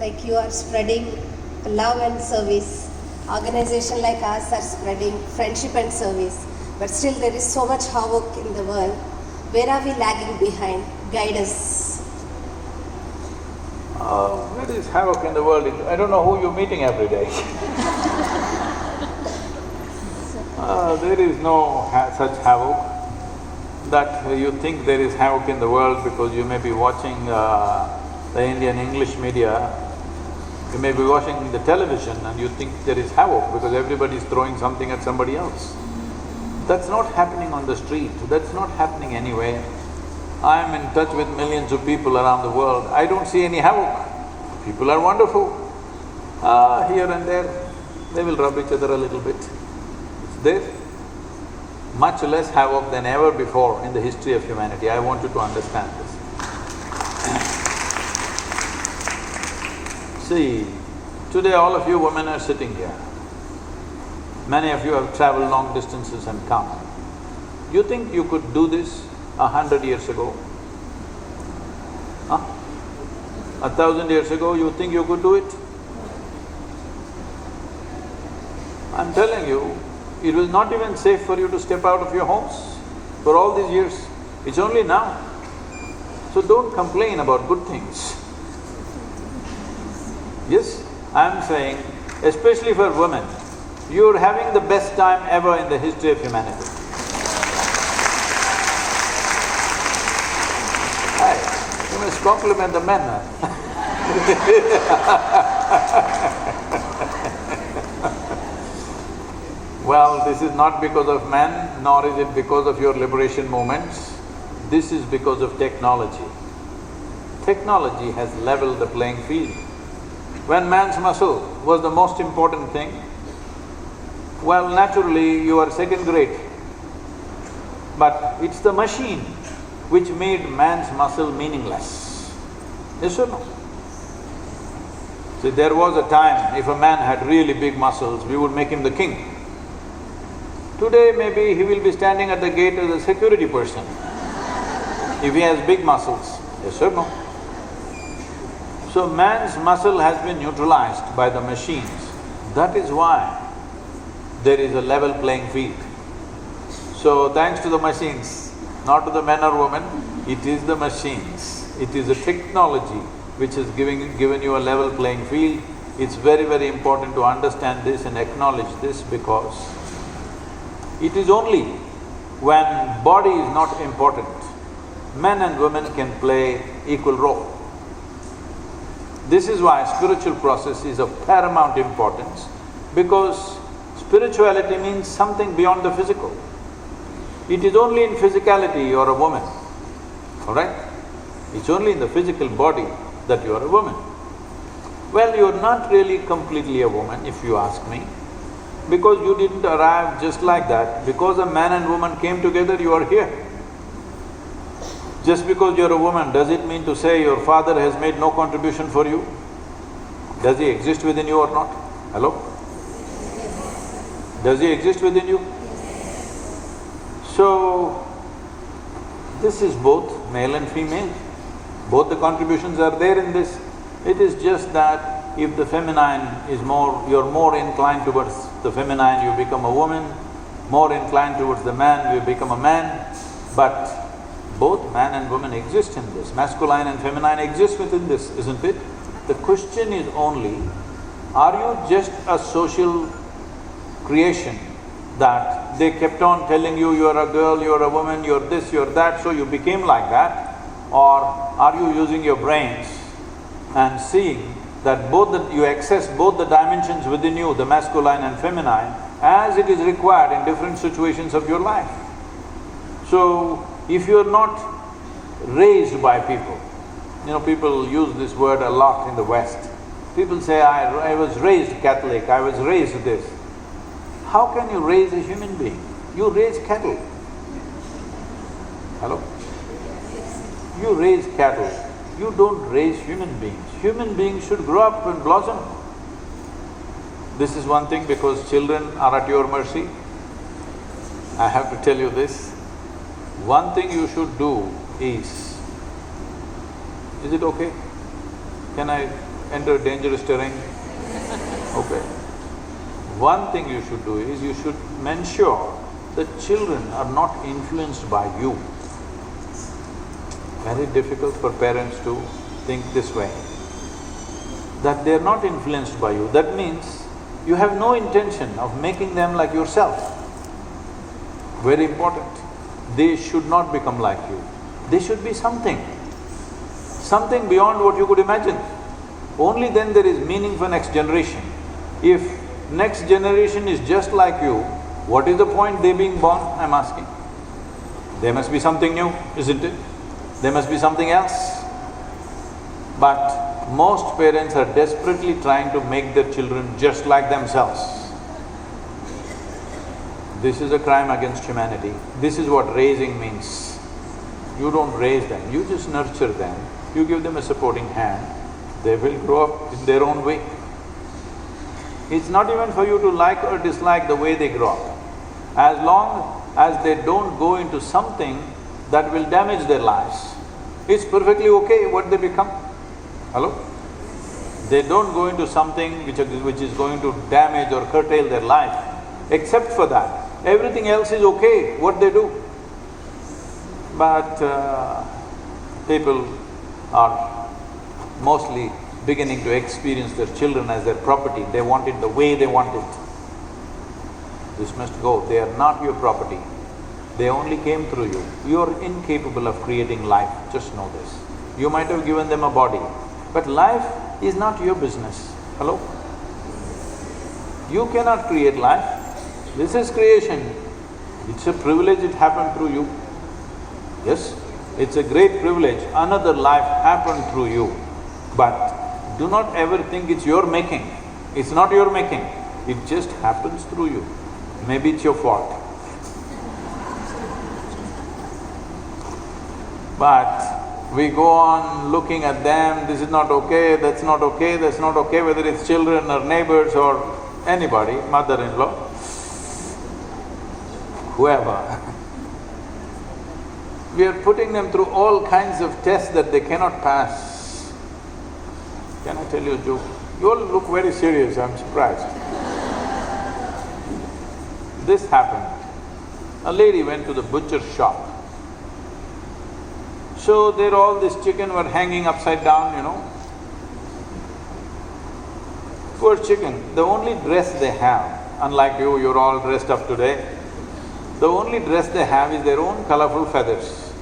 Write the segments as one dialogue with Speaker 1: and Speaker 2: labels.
Speaker 1: like you are spreading love and service. Organization like us are spreading friendship and service. But still there is so much havoc in the world. Where are we lagging behind? Guide us.
Speaker 2: There is havoc in the world. I don't know who you're meeting every day. There is no such havoc that you think there is havoc in the world because you may be watching the Indian English media, you may be watching the television and you think there is havoc because everybody is throwing something at somebody else. That's not happening on the street, that's not happening anywhere. I am in touch with millions of people around the world, I don't see any havoc. People are wonderful. Here and there, they will rub each other a little bit. It's there. Much less havoc than ever before in the history of humanity. I want you to understand this. See, today all of you women are sitting here. Many of you have traveled long distances and come. You think you could do this 100 years ago? Huh? 1,000 years ago, you think you could do it? I'm telling you, it was not even safe for you to step out of your homes for all these years. It's only now. So don't complain about good things. Yes, I'm saying, especially for women, you're having the best time ever in the history of humanity. Hey, you must compliment the men. Well, this is not because of men, nor is it because of your liberation movements. This is because of technology. Technology has leveled the playing field. When man's muscle was the most important thing, well, naturally you are second grade. But it's the machine which made man's muscle meaningless. Yes or no? See, there was a time if a man had really big muscles, we would make him the king. Today maybe he will be standing at the gate as a security person if he has big muscles. Yes or no? So man's muscle has been neutralized by the machines. That is why there is a level playing field. So thanks to the machines, not to the men or women, it is the machines. It is a technology which is given you a level playing field. It's very, very important to understand this and acknowledge this because it is only when body is not important, men and women can play equal role. This is why spiritual process is of paramount importance, because spirituality means something beyond the physical. It is only in physicality you are a woman, all right? It's only in the physical body that you are a woman. Well, you are not really completely a woman, if you ask me, because you didn't arrive just like that. Because a man and woman came together, you are here. Just because you're a woman, does it mean to say your father has made no contribution for you? Does he exist within you or not? Hello? Does he exist within you? So, this is both male and female. Both the contributions are there in this. It is just that if the feminine is you're more inclined towards the feminine, you become a woman. More inclined towards the man, you become a man. But both man and woman exist in this. Masculine and feminine exist within this, isn't it? The question is only, are you just a social creation that they kept on telling you, you're a girl, you're a woman, you're this, you're that, so you became like that? Or are you using your brains and seeing that you access both the dimensions within you, the masculine and feminine, as it is required in different situations of your life? So, if you're not raised by people, people use this word a lot in the West. People say, I was raised Catholic, I was raised this. How can you raise a human being? You raise cattle. Hello? You raise cattle, you don't raise human beings. Human beings should grow up and blossom. This is one thing, because children are at your mercy. I have to tell you this. One thing you should do is it okay? Can I enter dangerous terrain? Okay. One thing you should do is you should ensure that children are not influenced by you. Very difficult for parents to think this way, that they're not influenced by you. That means you have no intention of making them like yourself. Very important. They should not become like you. They should be something beyond what you could imagine. Only then there is meaning for next generation. If next generation is just like you, what is the point they being born, I'm asking? There must be something new, isn't it? There must be something else. But most parents are desperately trying to make their children just like themselves. This is a crime against humanity. This is what raising means. You don't raise them, you just nurture them. You give them a supporting hand, they will grow up in their own way. It's not even for you to like or dislike the way they grow up. As long as they don't go into something that will damage their lives, it's perfectly okay what they become. Hello? They don't go into something which is going to damage or curtail their life. Except for that, everything else is okay, what they do. But people are mostly beginning to experience their children as their property. They want it the way they want it. This must go. They are not your property. They only came through you. You are incapable of creating life, just know this. You might have given them a body, but life is not your business. Hello? You cannot create life. This is creation. It's a privilege it happened through you. Yes, it's a great privilege. Another life happened through you. But do not ever think it's your making. It's not your making. It just happens through you. Maybe it's your fault. But we go on looking at them, this is not okay, that's not okay, that's not okay, whether it's children or neighbors or anybody, mother-in-law, whoever. We are putting them through all kinds of tests that they cannot pass. Can I tell you a joke? You all look very serious, I'm surprised. This happened. A lady went to the butcher's shop. So there all this chicken were hanging upside down, you know. Poor chicken, the only dress they have, unlike you, you're all dressed up today, the only dress they have is their own colorful feathers.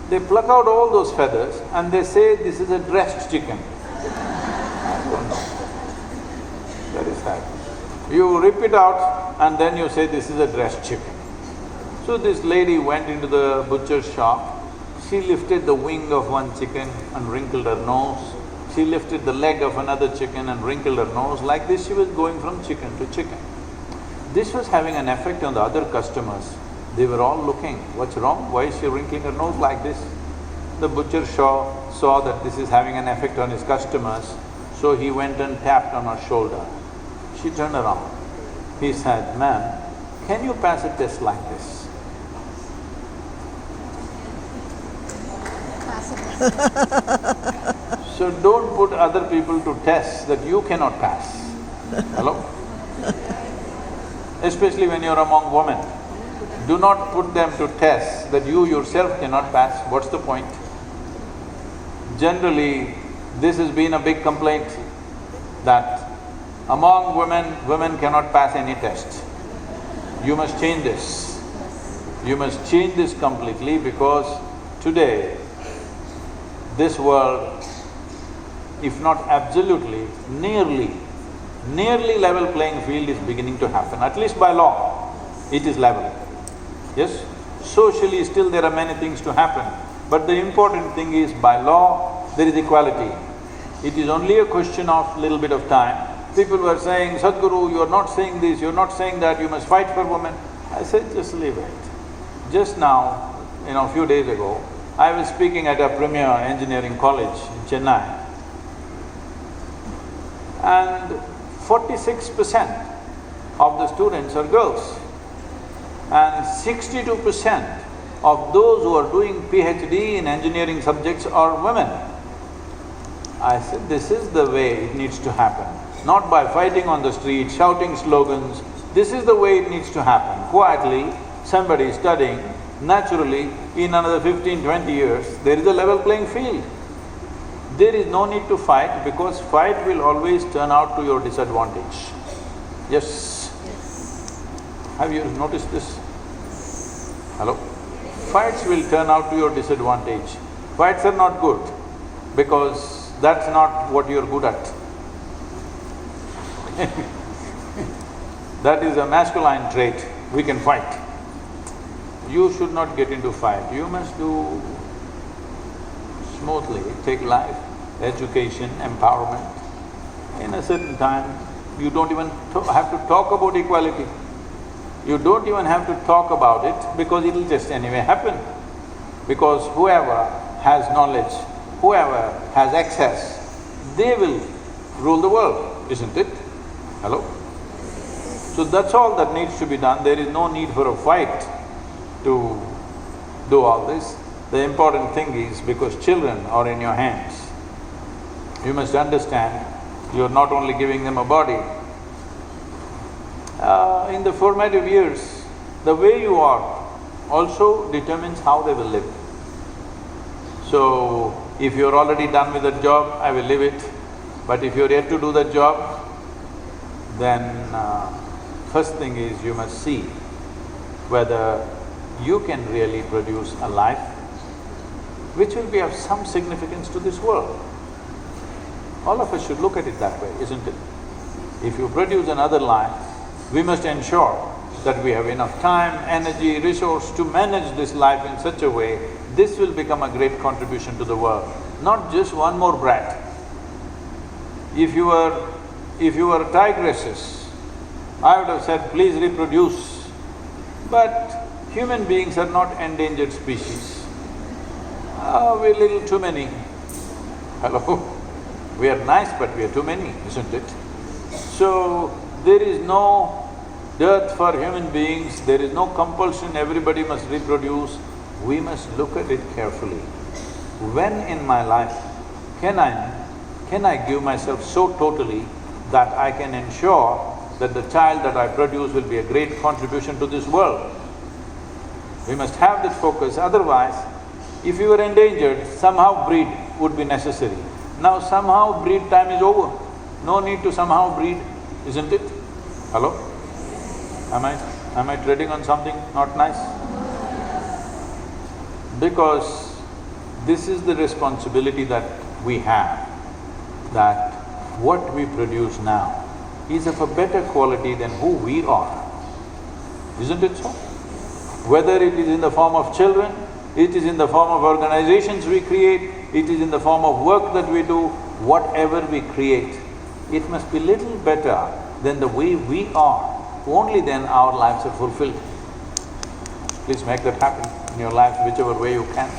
Speaker 2: They pluck out all those feathers and they say, this is a dressed chicken. I don't know. That is sad. You rip it out and then you say, this is a dressed chicken. So this lady went into the butcher's shop. She lifted the wing of one chicken and wrinkled her nose. She lifted the leg of another chicken and wrinkled her nose. Like this, she was going from chicken to chicken. This was having an effect on the other customers. They were all looking, what's wrong? Why is she wrinkling her nose like this? The butcher saw that this is having an effect on his customers, so he went and tapped on her shoulder. She turned around. He said, ma'am, can you pass a test like this? So don't put other people to tests that you cannot pass. Hello? Especially when you're among women. Do not put them to tests that you yourself cannot pass. What's the point? Generally, this has been a big complaint that among women, women cannot pass any test. You must change this. You must change this completely because today, this world, if not absolutely, nearly level playing field is beginning to happen. At least by law, it is level. Yes? Socially still there are many things to happen. But the important thing is by law, there is equality. It is only a question of little bit of time. People were saying, Sadhguru, you are not saying this, you are not saying that, you must fight for women. I said, just leave it. Just now, a few days ago, I was speaking at a premier engineering college in Chennai, and 46% of the students are girls, and 62% of those who are doing PhD in engineering subjects are women. I said, this is the way it needs to happen. Not by fighting on the street, shouting slogans. This is the way it needs to happen. Quietly, somebody is studying, naturally, in another 15-20 years, there is a level playing field. There is no need to fight because fight will always turn out to your disadvantage. Yes? Have you noticed this? Hello? Fights will turn out to your disadvantage. Fights are not good because that's not what you're good at. That is a masculine trait, we can fight. You should not get into fight, you must do smoothly, take life, education, empowerment. In a certain time, you don't even have to talk about equality. You don't even have to talk about it because it'll just anyway happen. Because whoever has knowledge, whoever has access, they will rule the world, isn't it? Hello? So that's all that needs to be done. There is no need for a fight to do all this. The important thing is, because children are in your hands, you must understand, you're not only giving them a body. In the formative years, the way you are also determines how they will live. So, if you're already done with that job, I will leave it. But if you're yet to do that job, then first thing is you must see whether you can really produce a life which will be of some significance to this world. All of us should look at it that way, isn't it? If you produce another life, we must ensure that we have enough time, energy, resource to manage this life in such a way, this will become a great contribution to the world, not just one more brat. If you were tigresses, I would have said, please reproduce. But human beings are not endangered species. We're little too many. Hello? We are nice, but we are too many, isn't it? So, there is no dearth for human beings, there is no compulsion, everybody must reproduce. We must look at it carefully. When in my life can I give myself so totally that I can ensure that the child that I produce will be a great contribution to this world? We must have that focus, otherwise, if you were endangered, somehow breed would be necessary. Now somehow breed time is over. No need to somehow breed, isn't it? Hello? Am I treading on something not nice? Because this is the responsibility that we have, that what we produce now is of a better quality than who we are. Isn't it so? Whether it is in the form of children, it is in the form of organizations we create, it is in the form of work that we do, whatever we create, it must be little better than the way we are. Only then our lives are fulfilled. Please make that happen in your life whichever way you can.